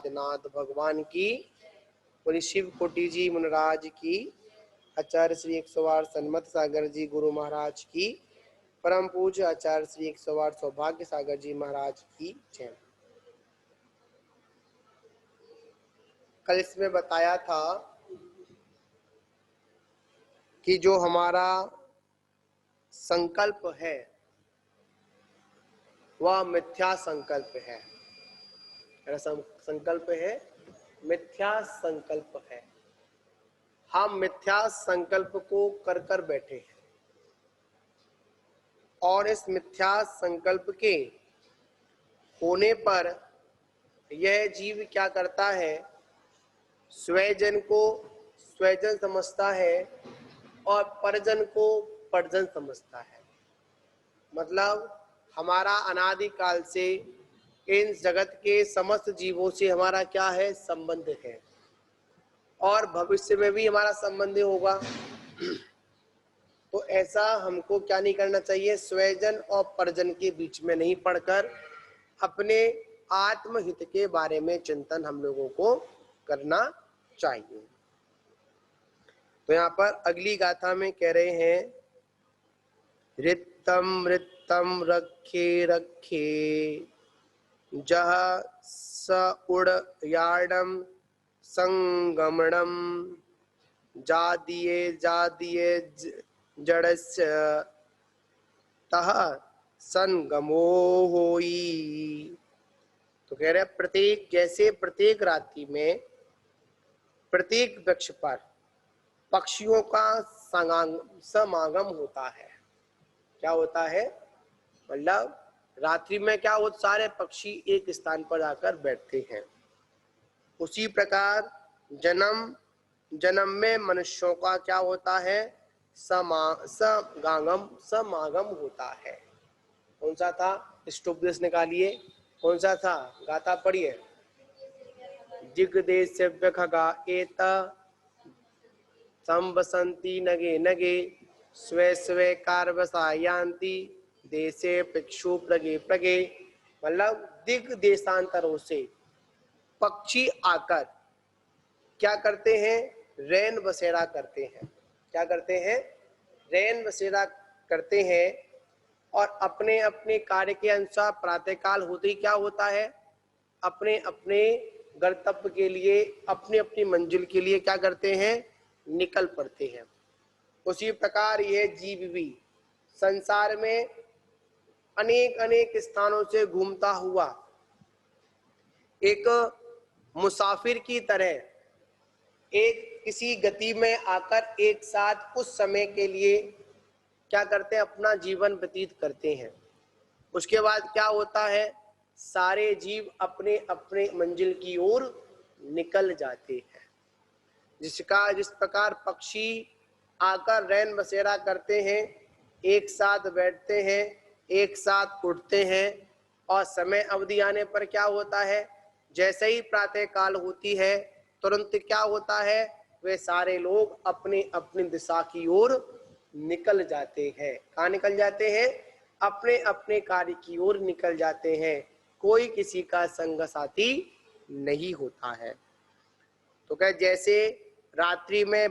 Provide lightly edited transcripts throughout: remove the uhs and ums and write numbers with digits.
आदिनाथ भगवान की, बोली शिव कोटि जी मुनराज की, आचार्य श्री 108 सन्मत सागर जी गुरु महाराज की, परम पूज्य आचार्य श्री 108 सौभाग्य सागर जी महाराज की जय। कल इसमें बताया था कि जो हमारा संकल्प है वह मिथ्या संकल्प है। संकल्प है मिथ्या संकल्प है। हम मिथ्या संकल्प को कर कर बैठे हैं और इस मिथ्या संकल्प के होने पर यह जीव क्या करता है, स्वजन को स्वजन समझता है और परजन को परजन समझता है। मतलब हमारा अनादिकाल से इन जगत के समस्त जीवों से हमारा क्या है, संबंध है और भविष्य में भी हमारा संबंध होगा। तो ऐसा हमको क्या नहीं करना चाहिए, स्वजन और परजन के बीच में नहीं पड़कर अपने आत्महित के बारे में चिंतन हम लोगों को करना चाहिए। तो यहाँ पर अगली गाथा में कह रहे हैं, रित्तम रित्तम रखे रखे जह स उड़ याडम संगमणम जादिये जादिये जड़स्य तह संगमो होई। तो कह रहे प्रत्येक, जैसे प्रत्येक रात्रि में प्रत्येक वृक्ष पर पक्षियों का समागम होता है। क्या होता है, मतलब रात्रि में क्या होता, सारे पक्षी एक स्थान पर आकर बैठते हैं। उसी प्रकार जन्म जन्म में मनुष्यों का क्या होता है, समागम होता है। कौन सा था, स्टोपदेश निकालिए, कौन सा था, गाथा पढ़िए। जिगदेशव्य खगा एत संवसंती नगे नगे स्वे स्वे कारवसा यान्ति देशे पिक्षु प्रगे प्रगे। मतलब दिग देशांतरों से पक्षी आकर क्या करते हैं, रैन बसेरा करते हैं। क्या करते हैं, रैन बसेरा करते हैं और अपने अपने कार्य के अनुसार प्रातःकाल होते ही क्या होता है, अपने अपने गंतव्य के लिए, अपनी अपनी मंजिल के लिए क्या करते हैं, निकल पड़ते हैं। उसी प्रकार यह जीव भी संसार में अनेक अनेक स्थानों से घूमता हुआ एक मुसाफिर की तरह एक किसी गति में आकर एक साथ कुछ समय के लिए क्या करते हैं, अपना जीवन व्यतीत करते हैं। उसके बाद क्या होता है, सारे जीव अपने अपने मंजिल की ओर निकल जाते हैं। जिस प्रकार पक्षी आकर रैन बसेरा करते हैं, एक साथ बैठते हैं, एक साथ उठते हैं और समय अवधि आने पर क्या होता है, जैसे ही प्रातः काल होती है तुरंत क्या होता है, वे सारे लोग अपने अपनी दिशा की ओर निकल जाते हैं। कहाँ निकल जाते हैं, अपने अपने कार्य की ओर निकल जाते हैं। कोई किसी का संग साथी नहीं होता है। तो क्या जैसे रात्रि में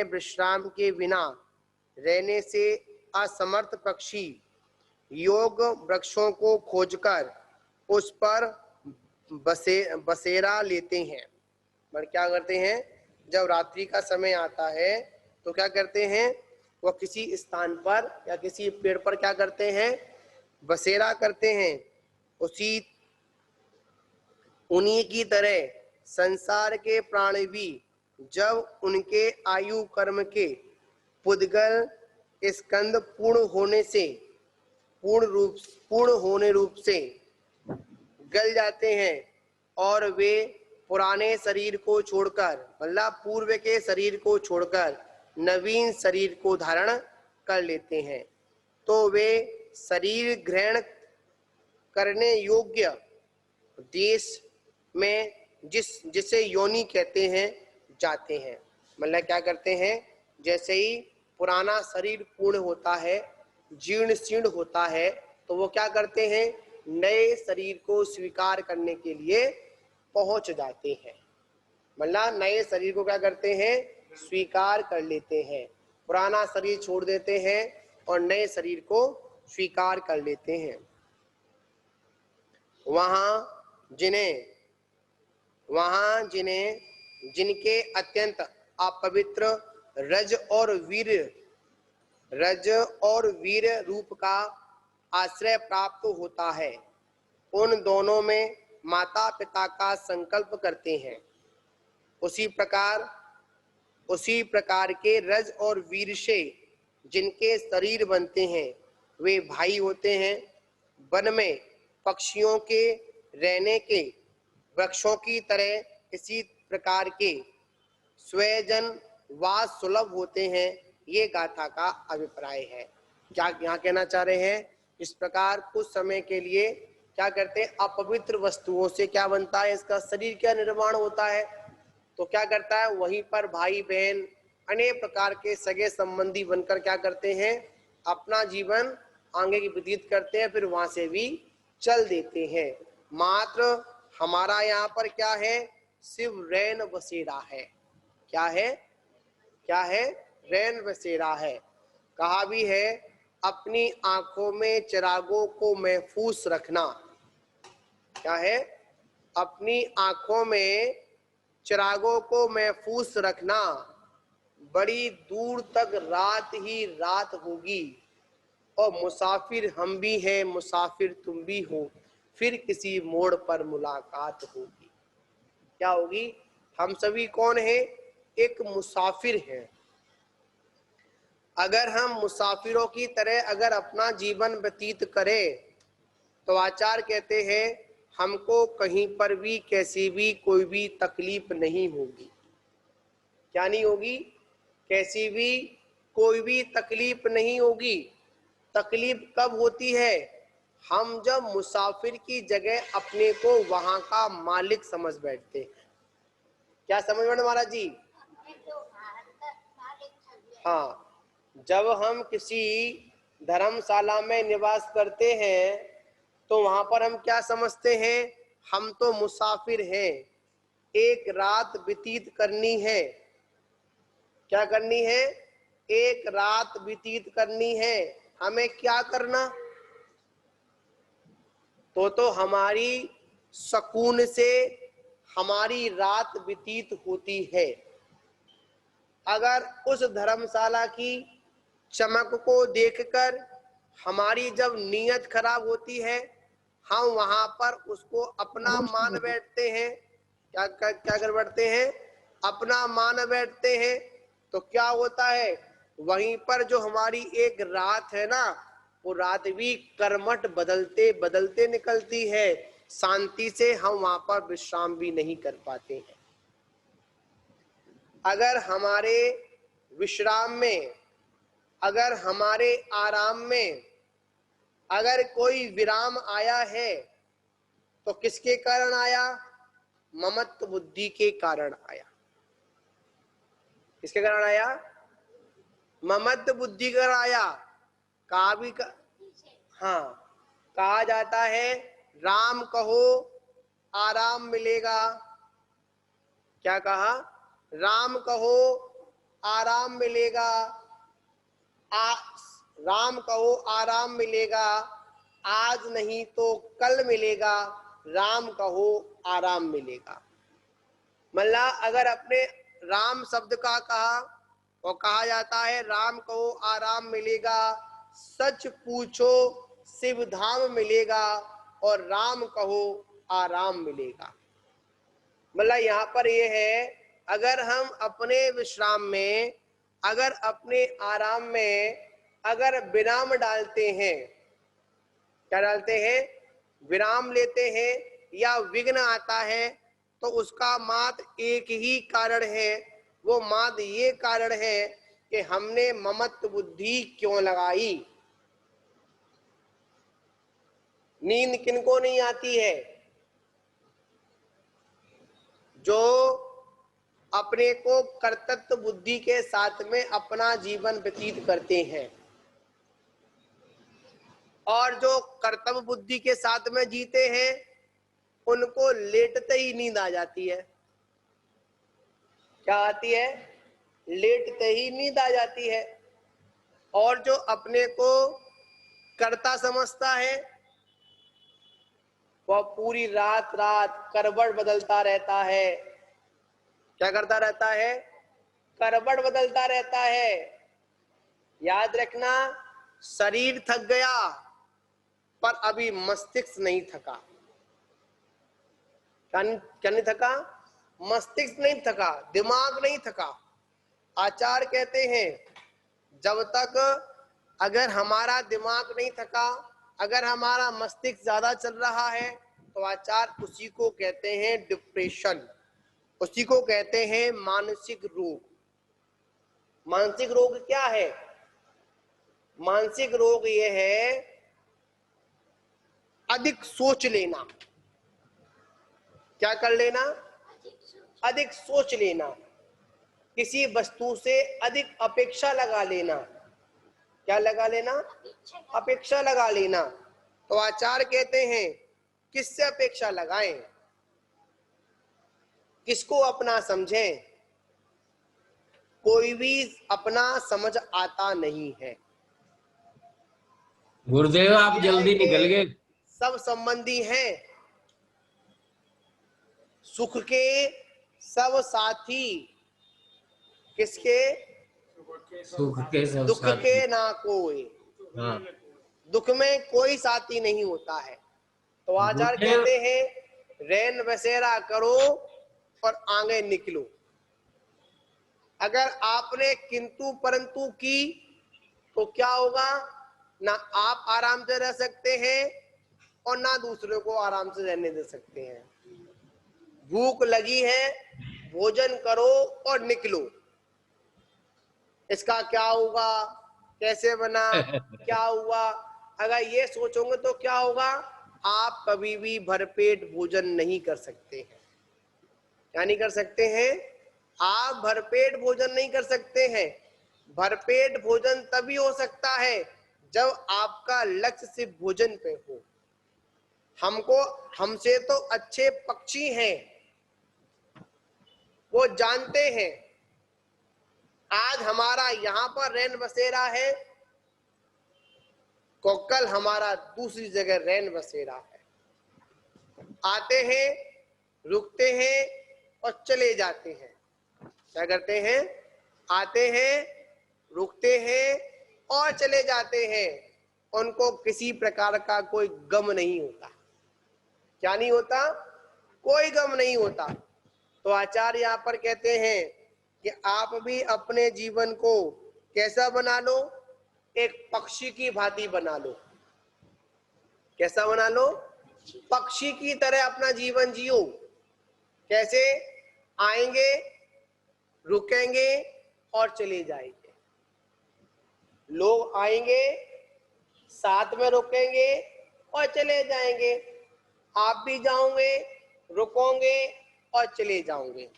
विश्राम के बिना रहने से असमर्थ पक्षी योग वृक्षों को खोजकर उस पर बसेरा लेते हैं। पर क्या करते हैं, जब रात्रि का समय आता है तो क्या करते हैं, वह किसी स्थान पर या किसी पेड़ पर क्या करते हैं, बसेरा करते हैं। उन्हीं की तरह संसार के प्राणी भी जब उनके आयु कर्म के पुद्गल स्कंद पूर्ण होने रूप से गल जाते हैं और वे पुराने शरीर को छोड़कर, मतलब पूर्व के शरीर को छोड़कर नवीन शरीर को धारण कर लेते हैं। तो वे शरीर ग्रहण करने योग्य देश में जिसे योनि कहते हैं जाते हैं। मतलब क्या करते हैं, जैसे ही पुराना शरीर पूर्ण होता है, जीर्ण शीर्ण होता है, तो वो क्या करते हैं, नए शरीर को स्वीकार करने के लिए पहुंच जाते हैं। मतलब नए शरीर को क्या करते हैं, स्वीकार कर लेते हैं, पुराना शरीर छोड़ देते हैं और नए शरीर को स्वीकार कर लेते हैं। वहां जिन्हें जिनके अत्यंत अपवित्र रज और वीर रूप का आश्रय प्राप्त होता है, उन दोनों में माता पिता का संकल्प करते हैं। उसी प्रकार के रज और वीर से जिनके शरीर बनते हैं वे भाई होते हैं। वन में पक्षियों के रहने के वृक्षों की तरह इसी प्रकार के स्वजन वास सुलभ होते हैं। ये गाथा का अभिप्राय है। क्या यहाँ कहना चाह रहे हैं, इस प्रकार कुछ समय के लिए क्या करते हैं, अपवित्र वस्तुओं से क्या बनता है, इसका शरीर क्या निर्माण होता है, तो क्या करता है, वहीं पर भाई बहन अनेक प्रकार के सगे संबंधी बनकर क्या करते हैं, अपना जीवन आगे की व्यतीत करते हैं, फिर वहां से भी चल देते हैं। मात्र हमारा यहाँ पर क्या है, शिव रैन बसेरा है। क्या है, क्या है, रैन बसेरा है। कहा भी है, अपनी आंखों में चिरागों को महफूज रखना। क्या है, अपनी आंखों में चिरागों को महफूज रखना, बड़ी दूर तक रात ही रात होगी और मुसाफिर हम भी हैं, मुसाफिर तुम भी हो, फिर किसी मोड़ पर मुलाकात होगी। क्या होगी, हम सभी कौन है, एक मुसाफिर हैं। अगर हम मुसाफिरों की तरह अगर अपना जीवन व्यतीत करें तो आचार्य कहते हैं हमको कहीं पर भी कैसी भी कोई भी तकलीफ नहीं होगी। क्या नहीं होगी, कैसी भी कोई भी तकलीफ नहीं होगी। तकलीफ कब होती है, हम जब मुसाफिर की जगह अपने को वहां का मालिक समझ बैठते हैं। क्या समझ में महाराज जी, हाँ, जब हम किसी धर्मशाला में निवास करते हैं तो वहां पर हम क्या समझते हैं, हम तो मुसाफिर हैं, एक रात व्यतीत करनी है। क्या करनी है, एक रात व्यतीत करनी है। हमें क्या करना, तो हमारी सुकून से हमारी रात व्यतीत होती है। अगर उस धर्मशाला की चमक को देखकर हमारी जब नीयत खराब होती है, हम वहां पर उसको अपना मान बैठते हैं। क्या क्या कर बैठते हैं, अपना मान बैठते हैं। तो क्या होता है, वहीं पर जो हमारी एक रात है ना, वो रात भी कर्मठ बदलते बदलते निकलती है। शांति से हम वहां पर विश्राम भी नहीं कर पाते हैं। अगर हमारे विश्राम में, अगर हमारे आराम में अगर कोई विराम आया है तो किसके कारण आया, ममत्व बुद्धि के कारण आया। किसके कारण आया, ममत्व बुद्धि का आया। कहा भी हाँ, कहा जाता है राम कहो आराम मिलेगा। क्या कहा, राम कहो आराम मिलेगा। राम कहो आराम मिलेगा, आज नहीं तो कल मिलेगा, राम कहो आराम मिलेगा। मतलब अगर अपने राम शब्द का कहा और कहा जाता है राम कहो आराम मिलेगा, सच पूछो शिव धाम मिलेगा और राम कहो आराम मिलेगा। मतलब यहाँ पर ये है, अगर हम अपने विश्राम में, अगर अपने आराम में अगर विराम डालते हैं, क्या डालते हैं, विराम लेते हैं या विघ्न आता है, तो उसका मात्र एक ही कारण है। वो मात्र ये कारण है कि हमने ममत्व बुद्धि क्यों लगाई। नींद किनको नहीं आती है, जो अपने को कर्तव्य बुद्धि के साथ में अपना जीवन व्यतीत करते हैं। और जो कर्तव्य बुद्धि के साथ में जीते हैं उनको लेटते ही नींद आ जाती है। क्या आती है? लेटते ही नींद आ जाती है। और जो अपने को कर्ता समझता है वह पूरी रात रात करवट बदलता रहता है। क्या करता रहता है? करवट बदलता रहता है। याद रखना, शरीर थक गया पर अभी मस्तिष्क नहीं थका। क्या नहीं थका? मस्तिष्क नहीं थका, दिमाग नहीं थका। आचार्य कहते हैं जब तक अगर हमारा दिमाग नहीं थका, अगर हमारा मस्तिष्क ज्यादा चल रहा है तो आचार्य उसी को कहते हैं डिप्रेशन, उसी को कहते हैं मानसिक रोग। मानसिक रोग क्या है? मानसिक रोग ये है अधिक सोच लेना। क्या कर लेना? अधिक सोच लेना। किसी वस्तु से अधिक अपेक्षा लगा लेना। क्या लगा लेना? अपेक्षा लगा लेना। तो आचार्य कहते हैं किससे अपेक्षा लगाएं, किसको अपना समझें? कोई भी अपना समझ आता नहीं है। गुरुदेव आप जल्दी निकल गए। सब संबंधी हैं, सुख के सब साथी, किसके? सुख के सब दुख साथी। के ना कोई। हाँ दुख में कोई साथी नहीं होता है। तो आचार्य गुरुदेव, कहते हैं रैन बसेरा करो और आगे निकलो। अगर आपने किंतु परंतु की तो क्या होगा? ना आप आराम से रह सकते हैं और ना दूसरे को आराम से रहने दे सकते हैं। भूख लगी है, भोजन करो और निकलो। इसका क्या होगा, कैसे बना, क्या हुआ, अगर ये सोचोगे तो क्या होगा? आप कभी भी भरपेट भोजन नहीं कर सकते हैं। क्या नहीं कर सकते हैं? आप भरपेट भोजन नहीं कर सकते हैं। भरपेट भोजन तभी हो सकता है जब आपका लक्ष्य सिर्फ भोजन पे हो। हमसे तो अच्छे पक्षी हैं, वो जानते हैं आज हमारा यहाँ पर रैन बसेरा है, को कल हमारा दूसरी जगह रैन बसेरा है। आते हैं, रुकते हैं और चले जाते हैं। क्या करते हैं? आते हैं, रुकते हैं और चले जाते हैं। उनको किसी प्रकार का कोई गम नहीं होता। क्या नहीं होता? कोई गम नहीं होता। तो आचार्य यहाँ पर कहते हैं कि आप भी अपने जीवन को कैसा बना लो? एक पक्षी की भांति बना लो। कैसा बना लो? पक्षी की तरह अपना जीवन जियो। कैसे? आएंगे, रुकेंगे और चले जाएंगे। लोग आएंगे, साथ में रुकेंगे और चले जाएंगे। आप भी जाओगे, रुकोगे और चले जाओगे।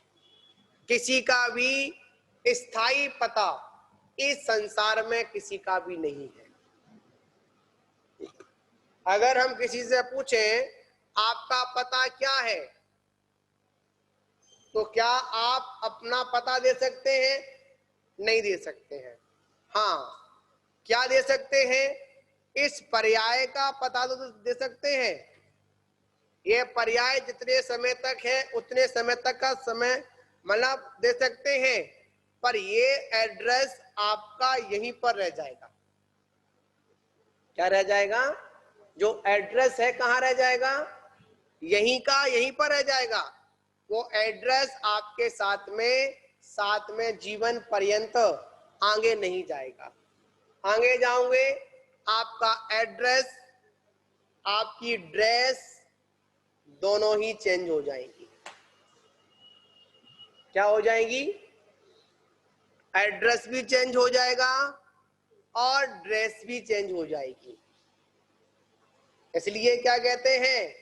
किसी का भी स्थायी पता इस संसार में किसी का भी नहीं है। अगर हम किसी से पूछें आपका पता क्या है, तो क्या आप अपना पता दे सकते हैं? नहीं दे सकते हैं। हाँ, क्या दे सकते हैं? इस पर्याय का पता तो दे सकते हैं। ये पर्याय जितने समय तक है उतने समय तक का समय मतलब दे सकते हैं, पर ये एड्रेस आपका यहीं पर रह जाएगा। क्या रह जाएगा? जो एड्रेस है कहाँ रह जाएगा? यहीं का यहीं पर रह जाएगा। वो एड्रेस आपके साथ में जीवन पर्यंत आगे नहीं जाएगा। आगे जाओगे आपका एड्रेस, आपकी ड्रेस दोनों ही चेंज हो जाएंगी। क्या हो जाएंगी? एड्रेस भी चेंज हो जाएगा और ड्रेस भी चेंज हो जाएगी। इसलिए क्या कहते हैं?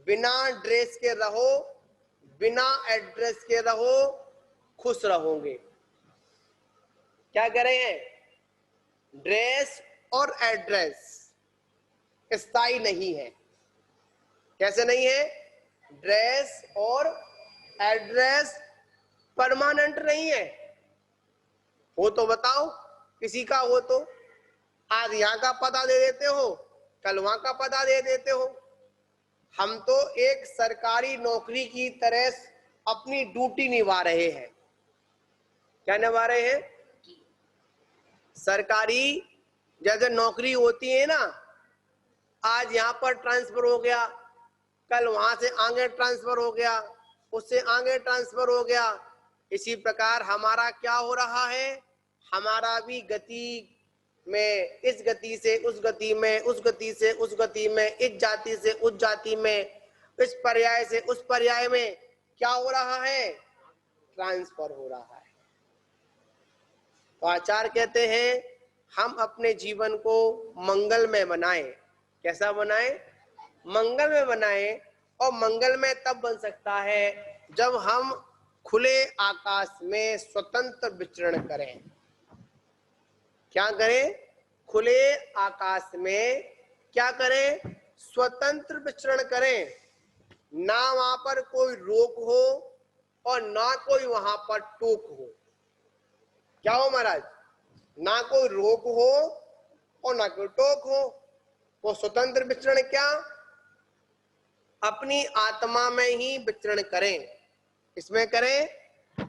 बिना ड्रेस के रहो, बिना एड्रेस के रहो, खुश रहोगे। क्या कह रहे हैं? ड्रेस और एड्रेस, स्थायी नहीं है। कैसे नहीं है? ड्रेस और एड्रेस परमानेंट नहीं है। हो तो बताओ, किसी का हो तो। आज यहाँ का पता दे देते हो, कल वहां का पता दे देते हो। हम तो एक सरकारी नौकरी की तरह अपनी ड्यूटी निभा रहे हैं। क्या निभा रहे हैं? सरकारी जैसे नौकरी होती है ना, आज यहाँ पर ट्रांसफर हो गया, कल वहां से आगे ट्रांसफर हो गया, उससे आगे ट्रांसफर हो गया। इसी प्रकार हमारा क्या हो रहा है? हमारा भी गति में, इस गति से उस गति में, उस गति से उस गति में, इस जाति से उस जाति में, इस पर्याय से उस पर्याय में क्या हो रहा है? ट्रांसफर हो रहा है। तो आचार्य कहते हैं हम अपने जीवन को मंगलमय बनाएं। कैसा बनाएं? मंगलमय बनाएं। और मंगलमय तब बन सकता है जब हम खुले आकाश में स्वतंत्र विचरण करें। क्या करें? खुले आकाश में क्या करें? स्वतंत्र विचरण करें। ना वहां पर कोई रोक हो और ना कोई वहां पर टोक हो। क्या हो महाराज? ना कोई रोक हो और ना कोई टोक हो। वो स्वतंत्र विचरण क्या? अपनी आत्मा में ही विचरण करें। इसमें करें,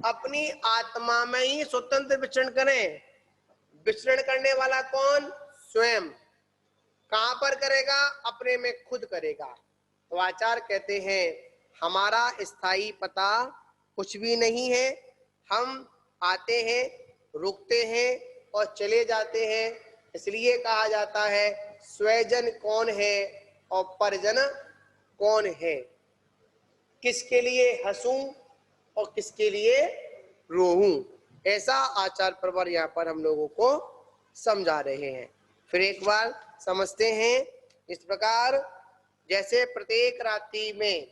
अपनी आत्मा में ही स्वतंत्र विचरण करें। विचरण करने वाला कौन? स्वयं। कहां पर करेगा? अपने में खुद करेगा। तो आचार्य कहते हैं हमारा स्थायी पता कुछ भी नहीं है। हम आते हैं, रुकते हैं और चले जाते हैं। इसलिए कहा जाता है स्वजन कौन है और परजन कौन है। किसके लिए हंसूं और किसके लिए रोऊं, ऐसा आचार्य प्रवर यहाँ पर हम लोगों को समझा रहे हैं। फिर एक बार समझते हैं। इस प्रकार जैसे प्रत्येक रात्रि में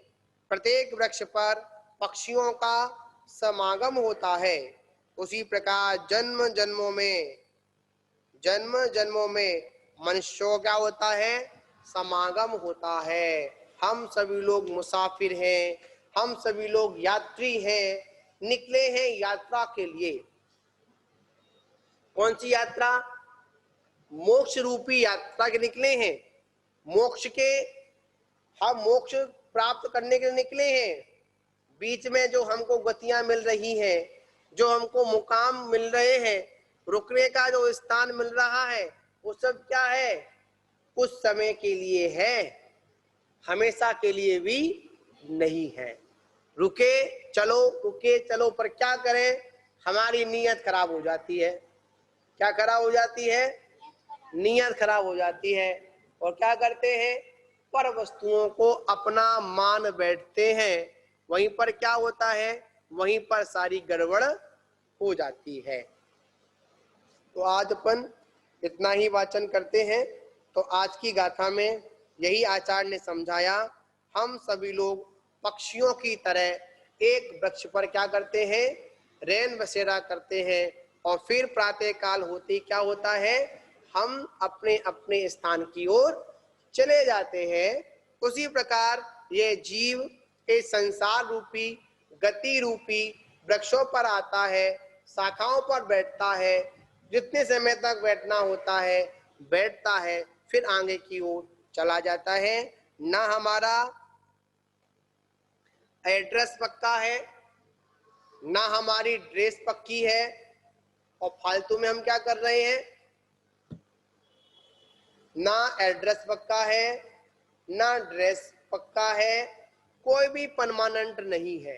प्रत्येक वृक्ष पर पक्षियों का समागम होता है, उसी प्रकार जन्म जन्मों में मनुष्यों क्या होता है? समागम होता है। हम सभी लोग मुसाफिर हैं, हम सभी लोग यात्री हैं, निकले हैं यात्रा के लिए। कौन सी यात्रा? मोक्ष रूपी यात्रा के निकले हैं। मोक्ष के, हम मोक्ष प्राप्त करने के लिए निकले हैं। बीच में जो हमको गतियां मिल रही हैं, जो हमको मुकाम मिल रहे हैं, रुकने का जो स्थान मिल रहा है, वो सब क्या है? कुछ समय के लिए है, हमेशा के लिए भी नहीं है। रुके चलो पर क्या करें? हमारी नीयत खराब हो जाती है। क्या खराब हो जाती है? नीयत खराब हो जाती है। और क्या करते हैं? पर वस्तुओं को अपना मान बैठते हैं। वहीं पर क्या होता है? वहीं पर सारी गड़बड़ हो जाती है। तो आज अपन इतना ही वाचन करते हैं। तो आज की गाथा में यही आचार्य ने समझाया। हम सभी लोग पक्षियों की तरह एक वृक्ष पर क्या करते हैं? रैन बसेरा करते हैं। और फिर प्रातः काल होते क्या होता है? हम अपने अपने स्थान की ओर चले जाते हैं। उसी प्रकार ये जीव इस संसार रूपी गति रूपी वृक्षों पर आता है, शाखाओं पर बैठता है, जितने समय तक बैठना होता है बैठता है, फिर आगे की ओर चला जाता है। ना हमारा एड्रेस पक्का है, ना हमारी ड्रेस पक्की है, और फालतू में हम क्या कर रहे हैं? ना एड्रेस पक्का है, ना ड्रेस पक्का है, कोई भी परमानेंट नहीं है।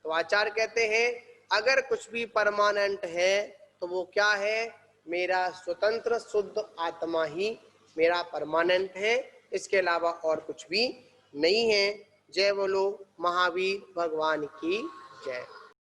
तो आचार्य कहते हैं अगर कुछ भी परमानेंट है तो वो क्या है? मेरा स्वतंत्र शुद्ध आत्मा ही मेरा परमानेंट है, इसके अलावा और कुछ भी नहीं है। जय बोलो महावीर भगवान की जय।